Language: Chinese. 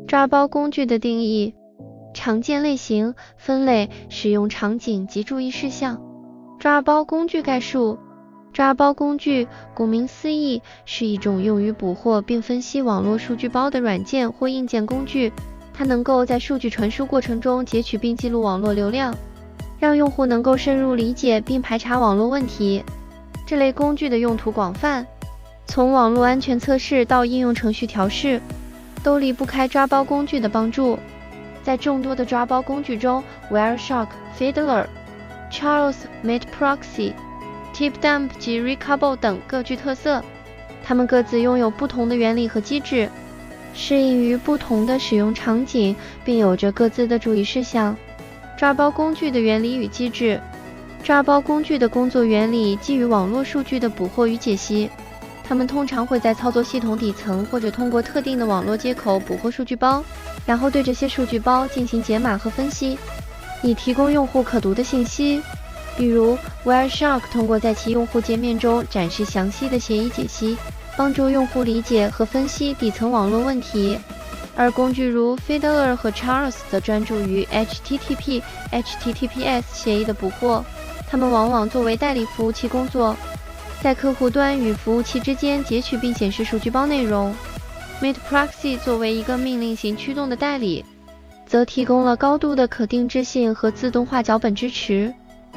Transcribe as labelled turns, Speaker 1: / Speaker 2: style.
Speaker 1: 抓包工具的定义：常见类型、分类、使用场景及注意事项。抓包工具概述：抓包工具顾名思义，是一种用于捕获并分析网络数据包的软件或硬件工具，它能够在数据传输过程中截取并记录网络流量，让用户能够深入理解并排查网络问题。这类工具的用途广泛，从网络安全测试到应用程序调试，都离不开抓包工具的帮助。在众多的抓包工具中 ，Wireshark、Fiddler、Charles、Metaproxy、Tipdump 及 Recoble 等各具特色，它们各自拥有不同的原理和机制，适应于不同的使用场景，并有着各自的注意事项。抓包工具的原理与机制：抓包工具的工作原理基于网络数据的捕获与解析，它们通常会在操作系统底层或者通过特定的网络接口捕获数据包，然后对这些数据包进行解码和分析，以提供用户可读的信息。比如 Wireshark 通过在其用户界面中展示详细的协议解析，帮助用户理解和分析底层网络问题。而工具如 Fiddler 和 Charles 则专注于 HTTP、HTTPS 协议的捕获，它们往往作为代理服务器工作，在客户端与服务器之间截取并显示数据包内容。Metaproxy 作为一个命令型驱动的代理，则提供了高度的可定制性和自动化脚本支持。